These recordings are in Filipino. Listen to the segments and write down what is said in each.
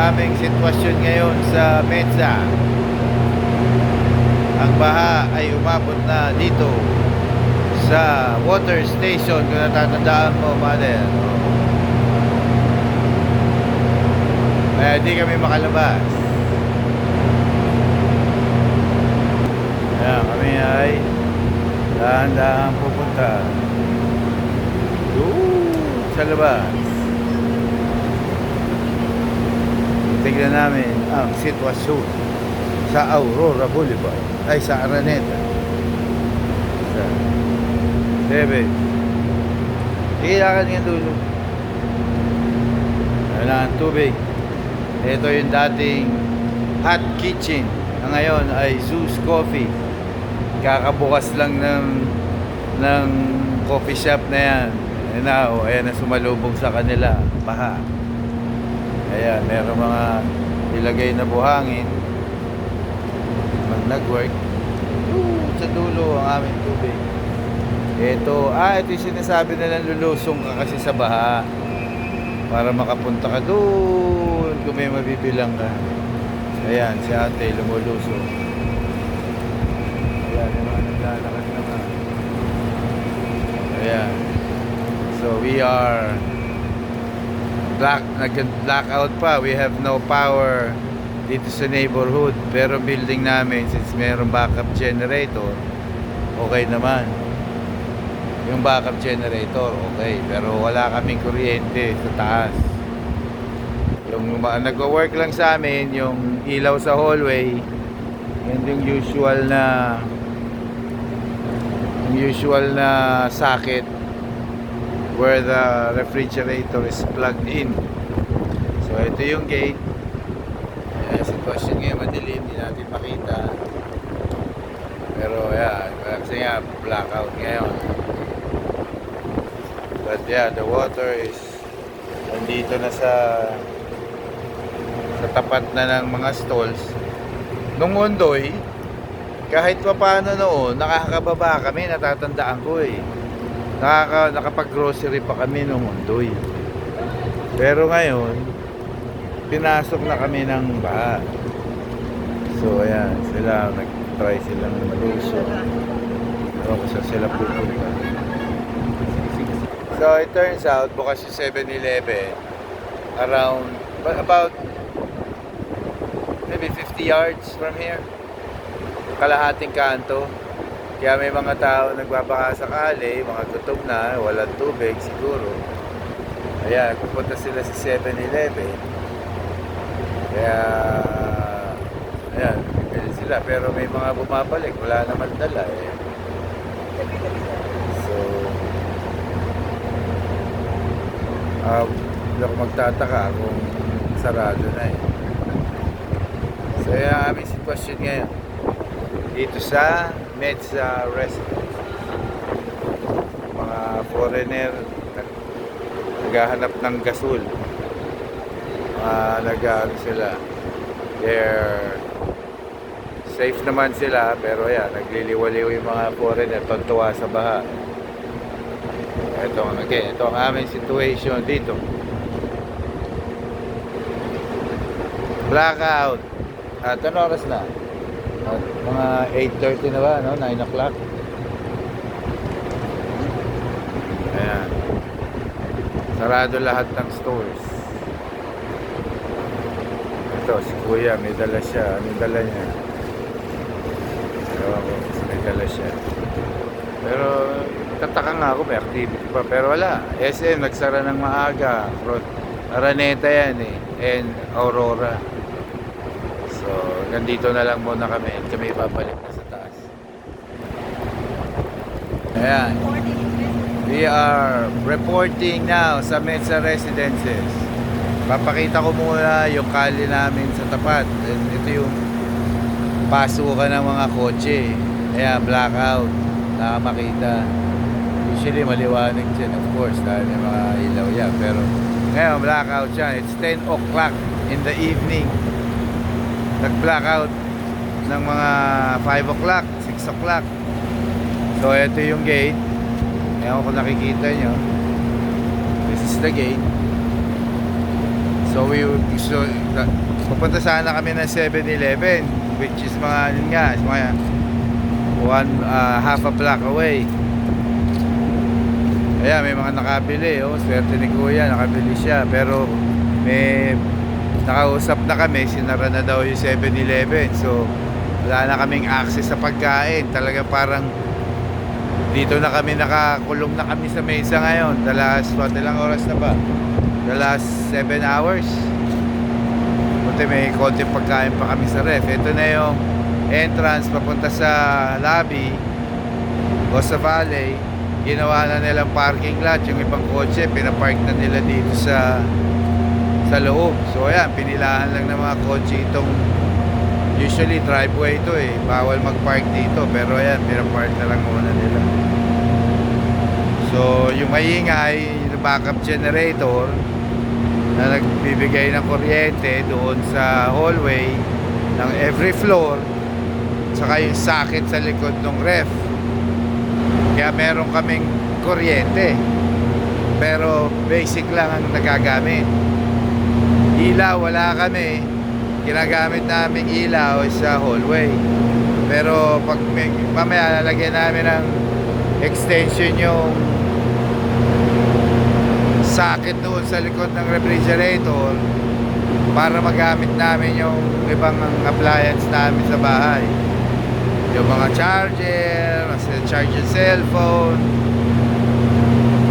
aming sitwasyon ngayon sa Mesa. Ang baha ay umabot na dito sa water station, kung natatandaan mo, mother. Kaya di kami makalabas. Kaya kami ay dahan-dahan pupunta doon sa labas. Tignan namin ang sitwasyon sa Aurora Boulevard, ay sa Araneta. Sa David, kailangan nga dulo. Kailangan tubig. Ito yung dating hot kitchen na ngayon ay Zeus Coffee. Kakabukas lang ng coffee shop na yan. Ayan na sumalubong sa kanila, baha. Ayan, meron mga ilagay na buhangin. Nag-work sa dulo ang aming tubig. Ito yung sinasabi nilang lulusong ka kasi sa baha para makapunta ka doon kung may mabibilang ka. Ayan, si ate lumulusong. Ayan, yung mga naglalakad naman. Ayan. So we are nag-blackout pa. We have no power dito sa neighborhood, pero building namin, since mayroong backup generator, okay naman. Yung backup generator okay, pero wala kaming kuryente sa taas. Yung nagwo-work lang sa amin yung ilaw sa hallway, yun yung usual na socket where the refrigerator is plugged in. So ito yung gate. Sitwasyon ngayon madilim, hindi natin makita. Pero kasi nga blackout ngayon. But the water is nandito na sa tapat na ng mga stalls. Nung Ondoy, kahit pa paano noon, nakakababa kami, natatandaan ko nakapag-grocery pa kami nung Ondoy. Pero ngayon, pinasok na kami ng baha. So ayan, nag-try silang malusong. Ewan ko saan sila pupunta. So it turns out, bukas yung 7-Eleven around, about maybe 50 yards from here. Kalahating kanto. Kaya may mga tao nagbabaka sakali, mga gutom na, walang tubig siguro. Ayan, pupunta sila sa 7-Eleven. Kaya ayan, ganyan sila, pero may mga bumabalik, wala naman dala So hindi ako magtataka kung sarado na So yan ang aming sitwasyon ngayon dito sa Mesa Residence. Mga foreigner naghahanap ng gasol. Nag-ano sila, they're safe naman sila, pero nagliliwaliw yung mga foreigner, tontuwa sa baha. Ito ang aming situation dito. Blackout. At ano oras na? Mga 8:30 na ba, no? 9 o'clock. Ayan, sarado lahat ng stores. Si kuya, may dala siya. May dala niya. May dala siya. Pero tataka nga ako, may activity pa. Pero wala. SM, nagsara ng maaga. Araneta yan and Aurora. So, nandito na lang muna kami. Kami babalik na sa taas. Ayan. We are reporting now sa Mesa Residences. Papakita ko muna yung kali namin sa tapat. Ito yung pasukan ng mga kotse. Ayan, blackout. Nakamakita. Usually maliwanag dyan, of course, dahil yung mga ilaw yan. Pero ngayon, blackout siya. It's 10 o'clock in the evening. Nag-blackout ng mga 5 o'clock, 6 o'clock. So, ito yung gate. Ayan kung nakikita nyo. This is the gate. So pupunta sana kami ng 7-Eleven, which is mga yun nga, mga half a block away. Ayan, may mga nakabili. Oh, swerte ni Kuya, nakabili siya. Pero may nakausap na kami, sinara na daw yung 7-Eleven. So wala na kaming access sa pagkain. Talaga parang dito na kami, nakakulong na kami sa mesa ngayon. Ilang oras na ba? The last 7 hours. Buti may konti pagkain pa kami sa ref. Ito na yung entrance papunta sa lobby o sa valley. Ginawa na nilang parking lot. Yung ibang kotse pinapark na nila dito sa loob. So ayan, pinilahan lang ng mga kotse itong, usually driveway ito eh, bawal magpark dito, pero ayan, pinapark na lang muna nila. So yung maingay, yung backup generator na nagbibigay ng kuryente doon sa hallway ng every floor, saka yung socket sa likod ng ref. Kaya meron kaming kuryente, pero basic lang ang nagagamit. Ilaw wala kami, ginagamit namin ilaw sa hallway. Pero pag mamaya lalagyan namin ng extension yung socket doon sa likod ng refrigerator para magamit namin yung ibang appliance namin sa bahay, yung mga charger, charger cellphone,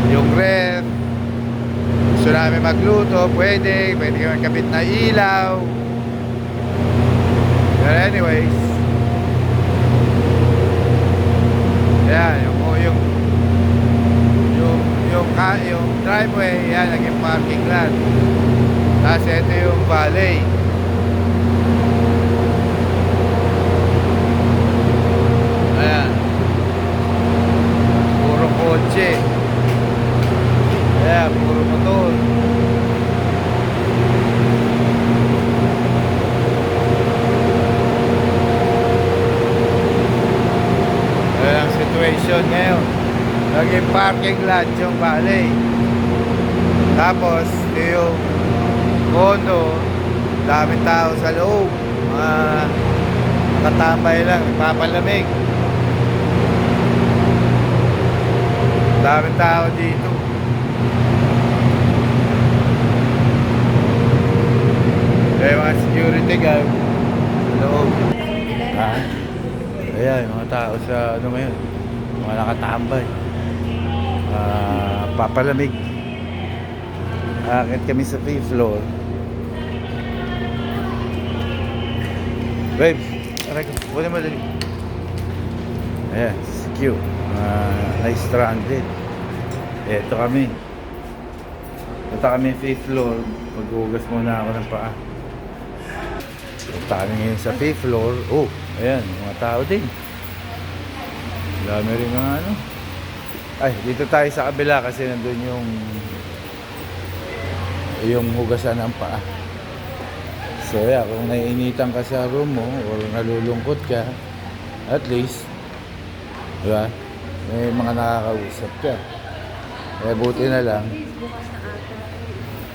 yung ref. Gusto namin magluto, pwede kami kapit na ilaw. But anyways, yan, yung driveway, yan, naging parking lot. Tapos ito yung valley. Ayan, puro kotse. Ayan, puro motor. Ayan ang situation ngayon. Naging parking lot yung valley. Tapos yung condo, daming tao sa loob, nakatambay lang, papalamig. Daming tao dito. Kaya mga security guard sa loob. Ayan, yung mga tao sa ano ngayon, mga nakatambay, papalamig. Akit kami sa 5th floor. Babe, aray ko, wala madali. Ayan, it's cute. Nice stranded. Eto kami. Punta kami 5th floor. Maghugas muna ako ng paa. Punta kami ngayon sa 5th floor. Oh, ayan, mga tao din. Dami rin mga ano. Ay, dito tayo sa kabila kasi nandun yung hugasan ng paa. So yeah, kung naiinitan ka sa room mo or nalulungkot ka, at least, diba, may mga nakakausap ka. Eh buti na lang,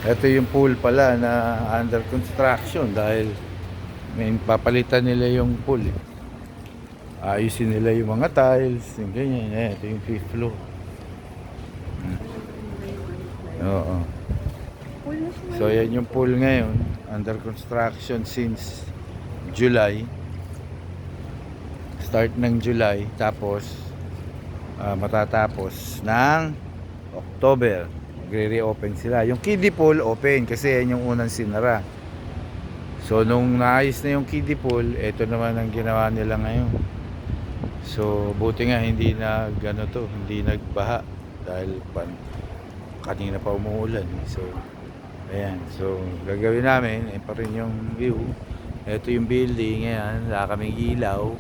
ito yung pool pala na under construction dahil may papalitan nila yung pool eh. Ayusin nila yung mga tiles, yung ganyan. Ito yung 5th floor. Oo. So yan yung pool ngayon, under construction since July. Start ng July, tapos matatapos ng October. Magre-reopen sila. Yung kiddie pool open kasi yan yung unang sinara. So nung naayos na yung kiddie pool, ito naman ang ginawa nila ngayon. So buti nga hindi hindi nagbaha dahil kanina pa umuulan. So ayan, so gagawin namin pa rin yung view. Ito yung building, ayan, wala kaming ilaw.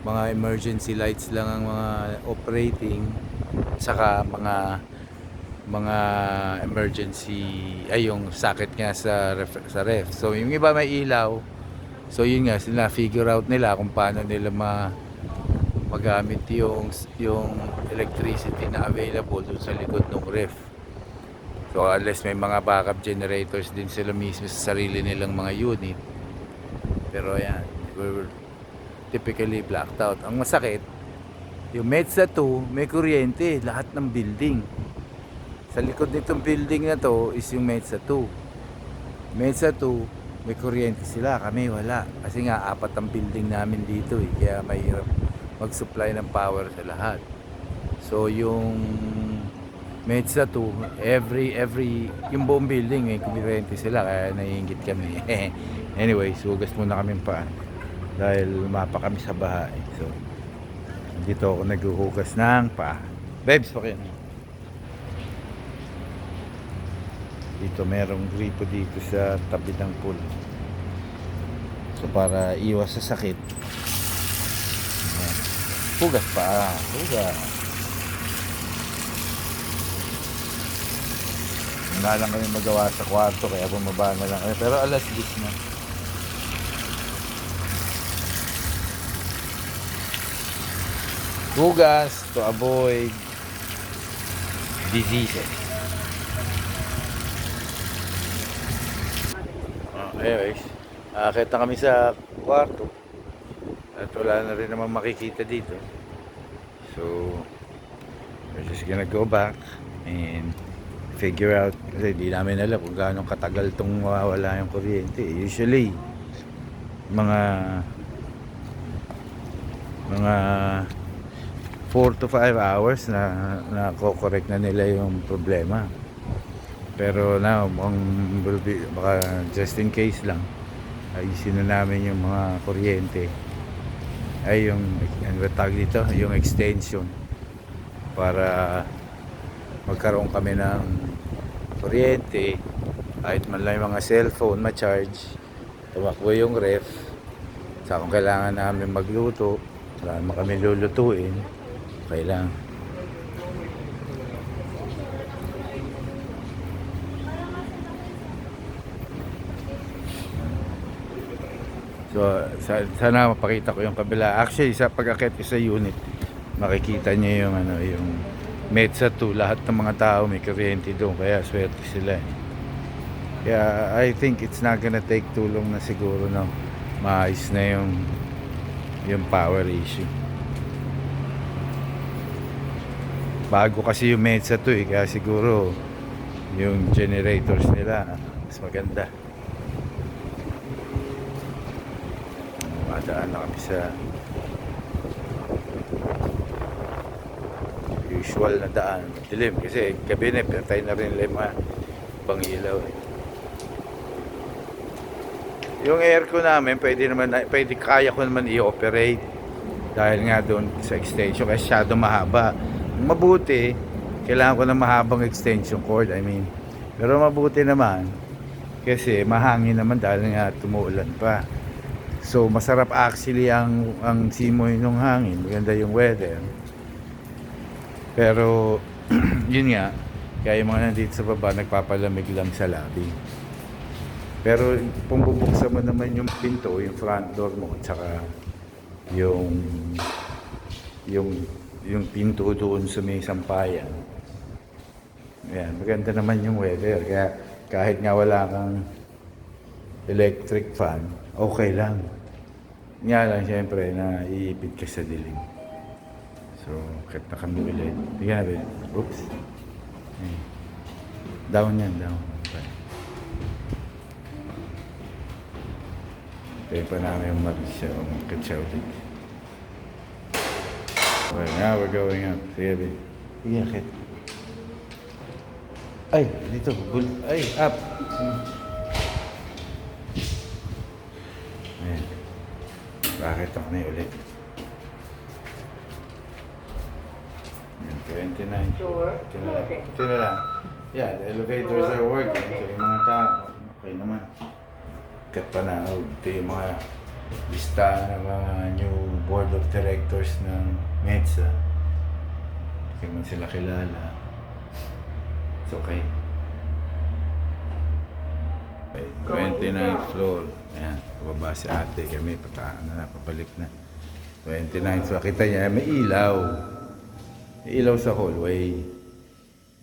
Mga emergency lights lang ang mga operating, saka mga emergency yung socket nga sa ref. So yung iba may ilaw. So yun nga, sila figure out nila kung paano nila magamit yung electricity na available dun sa likod ng ref. So unless may mga backup generators din sila mismo sa sarili nilang mga unit. Pero ayan, we're typically blacked out. Ang masakit, yung MEDSA 2 may kuryente lahat ng building. Sa likod nitong building na to is yung MEDSA 2. MEDSA 2 may kuryente sila, kami wala. Kasi nga apat ang building namin dito eh. Kaya mahirap mag-supply ng power sa lahat. So yung MEDSA 2, every yung buong building may kuryente sila, kaya naiingit kami. Anyway, sugas muna kami pa dahil lumapa kami sa bahay. So dito ako naghuhugas ng paa. Babes, okay na. Dito merong gripo dito sa tabi ng pool. So para iwas sa sakit. Ayan. Hugas pa. Hugas. Wala lang kami magawa sa kwarto kaya bumaba na lang kami. Pero alas 10 na. Hugas to avoid diseases. Anyways, akit na kami sa kwarto at wala na rin naman makikita dito. So we're just gonna go back and figure out, kasi di namin alam kung gaano katagal tong mawawala yung kuryente. Usually mga 4 to 5 hours na ko-correct na nila yung problema. Pero now, baka just in case lang, ayusin na namin yung mga kuryente. Ay yung, ano ba tawag dito? Yung extension. Para magkaroon kami ng kuryente. Kahit man lang yung mga cellphone ma-charge. Tumakbo yung ref. Sa kung kailangan namin magluto, wala naman kami lulutuin. Okay lang. So, sana mapakita ko yung kabila. Actually, sa pag-akit ko sa unit, makikita niyo yung yung MEDSA 2. Lahat ng mga tao may kuryente doon, kaya swerte sila. Kaya I think it's not gonna take too long na siguro na maayos na yung power issue. Bago kasi yung MEDSA 2 kaya siguro yung generators nila mas maganda. Madaan na kami sa usual na daan. Dilim kasi gabi na, patay na rin lima pang ilaw. Yung aircon namin pwede kaya ko naman i-operate dahil nga doon sa extension kasi masyado mahaba. Mabuti, kailangan ko ng mahabang extension cord, pero mabuti naman kasi mahangin naman dahil nga tumuulan pa. So masarap actually ang simoy ng hangin, maganda yung weather. Pero yun nga, kaya yung mga nandito sa baba nagpapalamig lang sa lobby. Pero kung bubuksan mo naman yung pinto, yung front door mo, tsaka yung pinto doon sa may sampayan. Ayan, maganda naman yung weather. Kaya kahit nga wala kang electric fan, okay lang. Nga lang siyempre na iipit ka sa dilim. So, kahit na kami ulit. Tingnan natin. Oops. Ayan. Down yan, down. Okay. Kaya pa namin yung mag-siya ulit. Okay, now we're going up. Sige, babe. Sige, akit. Ay, dito. Ay, up. Ayan. Bakit ako na ulit? Ayan, 29. Sure. Ito na lang. Yeah, the elevators are working. So, yung mga tao, okay naman. Kat pa na. Ito yung mga lista ng mga new board of directors ng MEDSA. Hindi man sila kilala. It's okay. 29th floor. Ayan, pababa si ate. Kami pataan na, papalik na. 29th floor. Kita niya, may ilaw. May ilaw sa hallway.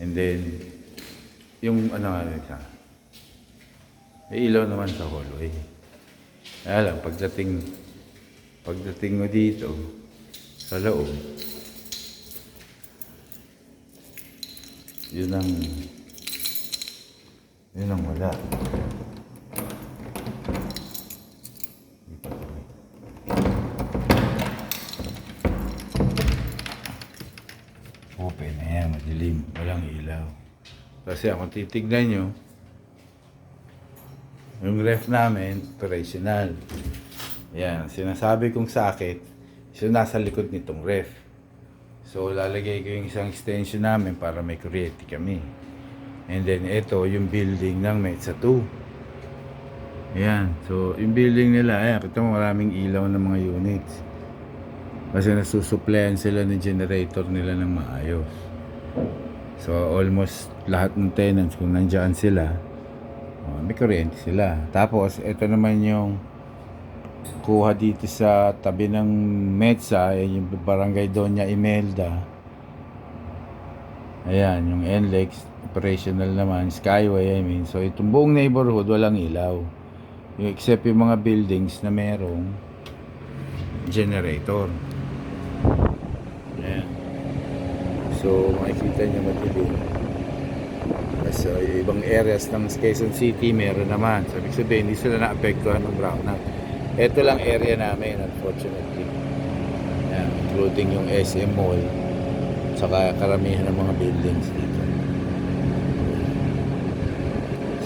And then, yung ano nga nila. May ilaw naman sa hallway. Kaya lang, pagdating mo dito, sa loob, yun ang wala. Open na yan, madilim, walang ilaw. Kasi kung titignan nyo, yung ref namin, operational. Yan, sinasabi kong sakit, so nasa likod nitong ref. So lalagay ko yung isang extension namin para may kuryente kami. And then ito yung building ng Metsa 2. Ayan, so yung building nila, ayan, kita mo maraming ilaw ng mga units. Kasi nasusuplayan sila ng generator nila ng maayos. So almost lahat ng tenants kung nandiyan sila, may kuryente sila. Tapos ito naman yung kuha dito sa tabi ng Metsa, yung barangay Doña Imelda. Ayan, yung NLEX, operational naman, Skyway, I mean. So itong buong neighborhood walang ilaw. Except yung mga buildings na merong generator. Ayan. So makikita nyo madilim. So ibang areas ng Quezon City meron naman. So ibig sabihin, hindi sila naapektuhan ng brownout. Ito lang area namin, unfortunately. Ayan, including yung SM Mall. Saka karamihan ng mga buildings dito.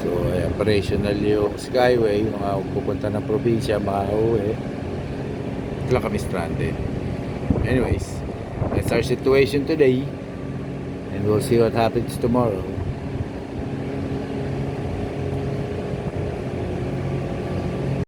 So ay operational yung Skyway. Mga pupunta ng probinsya, makauwi. Ito lang kami stranded. Anyways, that's our situation today. And we'll see what happens tomorrow.